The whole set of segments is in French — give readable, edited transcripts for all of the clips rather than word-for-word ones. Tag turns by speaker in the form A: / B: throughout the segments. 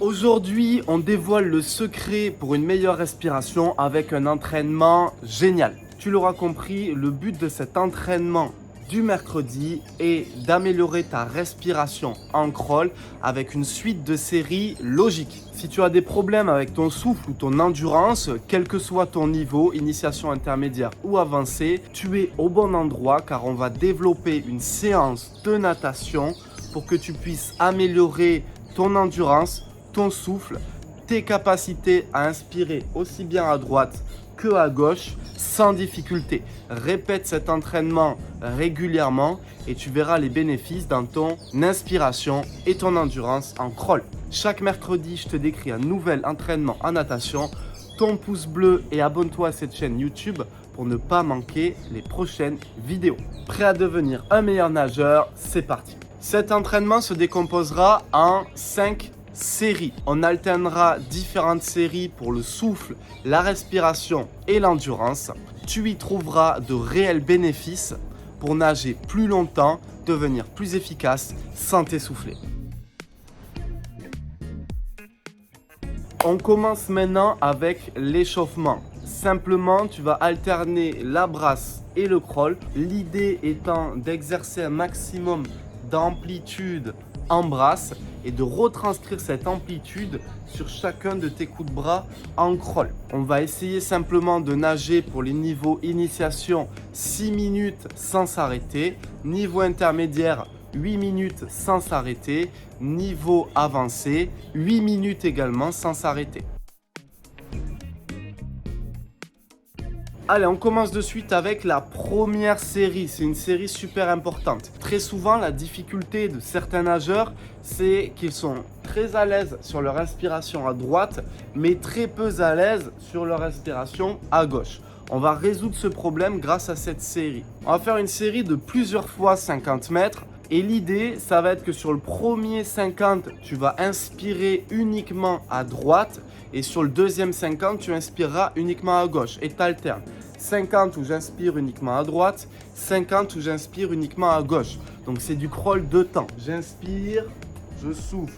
A: Aujourd'hui, on dévoile le secret pour une meilleure respiration avec un entraînement génial. Tu l'auras compris, le but de cet entraînement du mercredi est d'améliorer ta respiration en crawl avec une suite de séries logiques. Si tu as des problèmes avec ton souffle ou ton endurance, quel que soit ton niveau, initiation intermédiaire ou avancée, tu es au bon endroit car on va développer une séance de natation pour que tu puisses améliorer ton endurance, ton souffle, tes capacités à inspirer aussi bien à droite que à gauche sans difficulté. Répète cet entraînement régulièrement et tu verras les bénéfices dans ton inspiration et ton endurance en crawl. Chaque mercredi, je te décris un nouvel entraînement en natation. Ton pouce bleu et abonne-toi à cette chaîne YouTube pour ne pas manquer les prochaines vidéos. Prêt à devenir un meilleur nageur? C'est parti. Cet entraînement se décomposera en 5 séries. On alternera différentes séries pour le souffle, la respiration et l'endurance. Tu y trouveras de réels bénéfices pour nager plus longtemps, devenir plus efficace sans t'essouffler. On commence maintenant avec l'échauffement. Simplement, tu vas alterner la brasse et le crawl. L'idée étant d'exercer un maximum d'amplitude en brasse et de retranscrire cette amplitude sur chacun de tes coups de bras en crawl. On va essayer simplement de nager pour les niveaux initiation 6 minutes sans s'arrêter, niveau intermédiaire 8 minutes sans s'arrêter, niveau avancé 8 minutes également sans s'arrêter. Allez, on commence de suite avec la première série. C'est une série super importante. Très souvent, la difficulté de certains nageurs, c'est qu'ils sont très à l'aise sur leur respiration à droite, mais très peu à l'aise sur leur respiration à gauche. On va résoudre ce problème grâce à cette série. On va faire une série de plusieurs fois 50 mètres. Et l'idée, ça va être que sur le premier 50, tu vas inspirer uniquement à droite. Et sur le deuxième 50, tu inspireras uniquement à gauche. Et tu alternes. 50 où j'inspire uniquement à droite, 50 où j'inspire uniquement à gauche. Donc c'est du crawl de temps. J'inspire, je souffle.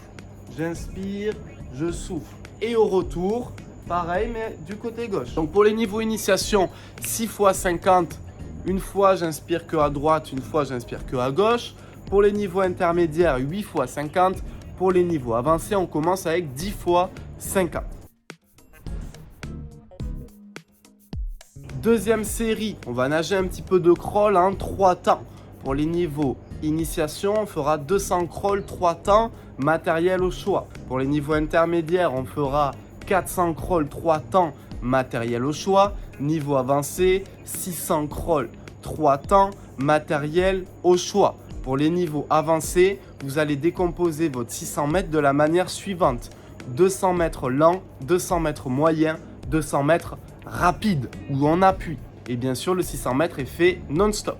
A: J'inspire, je souffle. Et au retour, pareil, mais du côté gauche. Donc pour les niveaux initiation, 6 fois 50, une fois j'inspire que à droite, une fois j'inspire que à gauche. Pour les niveaux intermédiaires, 8 fois 50. Pour les niveaux avancés, on commence avec 10 fois 50. Deuxième série, on va nager un petit peu de crawl en 3 temps. Pour les niveaux initiation, on fera 200 crawl 3 temps, matériel au choix. Pour les niveaux intermédiaires, on fera 400 crawl 3 temps, matériel au choix. Niveau avancé, 600 crawl 3 temps, matériel au choix. Pour les niveaux avancés, vous allez décomposer votre 600 mètres de la manière suivante. 200 mètres lent, 200 mètres moyen, 200 mètres rapide ou en appui. Et bien sûr, le 600 mètres est fait non-stop.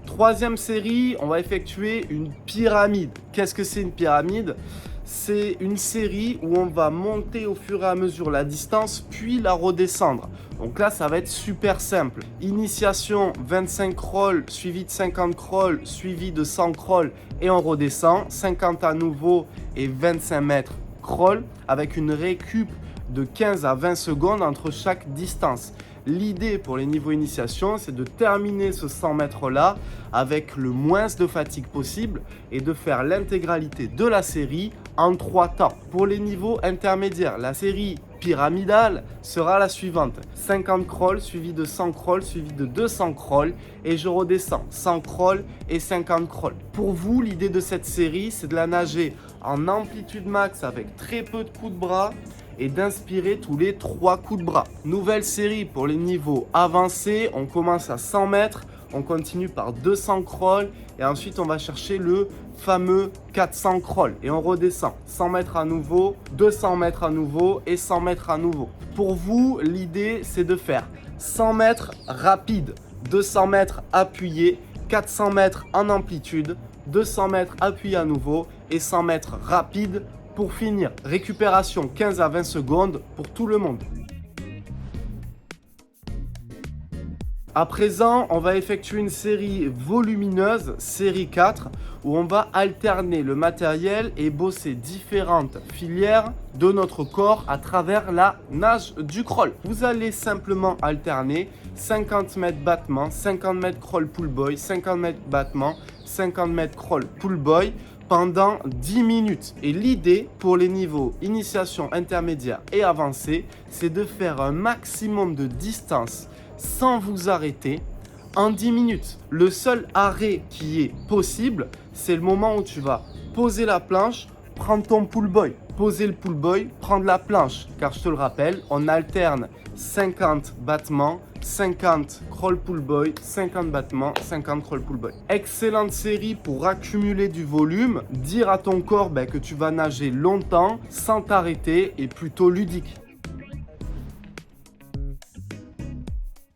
A: Troisième série, on va effectuer une pyramide. Qu'est-ce que c'est une pyramide? C'est une série où on va monter au fur et à mesure la distance, puis la redescendre. Donc là, ça va être super simple. Initiation, 25 crawls, suivi de 50 crawls, suivi de 100 crawls et on redescend. 50 à nouveau et 25 mètres crawl avec une récup de 15 à 20 secondes entre chaque distance. L'idée pour les niveaux initiation, c'est de terminer ce 100 mètres là avec le moins de fatigue possible et de faire l'intégralité de la série en 3 temps. Pour les niveaux intermédiaires, la série pyramidale sera la suivante. 50 crawls suivi de 100 crawls suivi de 200 crawls et je redescends 100 crawls et 50 crawls. Pour vous, l'idée de cette série, c'est de la nager en amplitude max avec très peu de coups de bras et d'inspirer tous les 3 coups de bras. Nouvelle série pour les niveaux avancés, on commence à 100 mètres, on continue par 200 crawls et ensuite on va chercher le fameux 400 crawls et on redescend 100 mètres à nouveau, 200 mètres à nouveau et 100 mètres à nouveau. Pour vous, l'idée c'est de faire 100 mètres rapide, 200 mètres appuyé, 400 mètres en amplitude, 200 mètres appuyé à nouveau et 100 mètres rapide pour finir. Récupération 15 à 20 secondes pour tout le monde. À présent, on va effectuer une série volumineuse, série 4, où on va alterner le matériel et bosser différentes filières de notre corps à travers la nage du crawl. Vous allez simplement alterner 50 mètres battement, 50 mètres crawl pull boy, 50 mètres battement, 50 mètres crawl pull boy pendant 10 minutes. Et l'idée pour les niveaux initiation, intermédiaire et avancé, c'est de faire un maximum de distance sans vous arrêter en 10 minutes. Le seul arrêt qui est possible, c'est le moment où tu vas poser la planche, prendre ton pull boy, poser le pull boy, prendre la planche. Car je te le rappelle, on alterne 50 battements, 50 crawl pull boy, 50 battements, 50 crawl pull boy. Excellente série pour accumuler du volume, dire à ton corps que tu vas nager longtemps sans t'arrêter et plutôt ludique.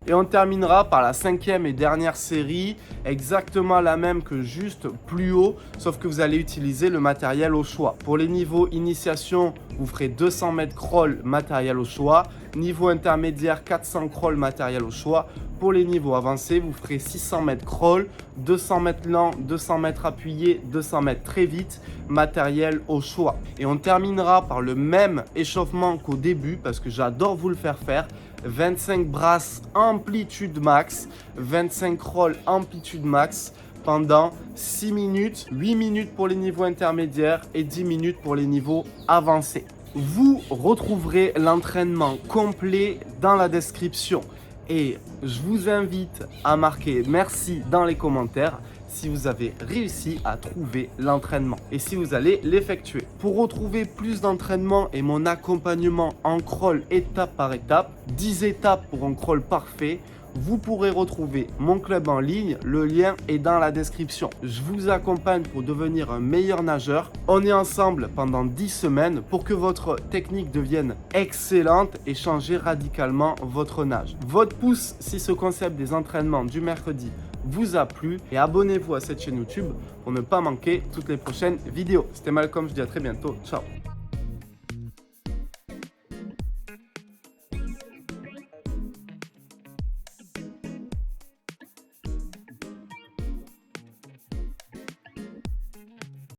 A: Et on terminera par la 5e et dernière série, exactement la même que juste plus haut, sauf que vous allez utiliser le matériel au choix. Pour les niveaux initiation, vous ferez 200 mètres crawl matériel au choix. Niveau intermédiaire, 400 crawl matériel au choix. Pour les niveaux avancés, vous ferez 600 mètres crawl, 200 mètres lent, 200 mètres appuyé, 200 mètres très vite, matériel au choix. Et on terminera par le même échauffement qu'au début, parce que j'adore vous le faire faire. 25 brasses amplitude max, 25 crawl amplitude max pendant 6 minutes, 8 minutes pour les niveaux intermédiaires et 10 minutes pour les niveaux avancés. Vous retrouverez l'entraînement complet dans la description et je vous invite à marquer merci dans les commentaires si vous avez réussi à trouver l'entraînement et si vous allez l'effectuer. Pour retrouver plus d'entraînement et mon accompagnement en crawl étape par étape, 10 étapes pour un crawl parfait, vous pourrez retrouver mon club en ligne, le lien est dans la description. Je vous accompagne pour devenir un meilleur nageur. On est ensemble pendant 10 semaines pour que votre technique devienne excellente et changer radicalement votre nage. Votre pouce si ce concept des entraînements du mercredi vous a plu et abonnez-vous à cette chaîne YouTube pour ne pas manquer toutes les prochaines vidéos. C'était Malcolm, je vous dis à très bientôt. Ciao.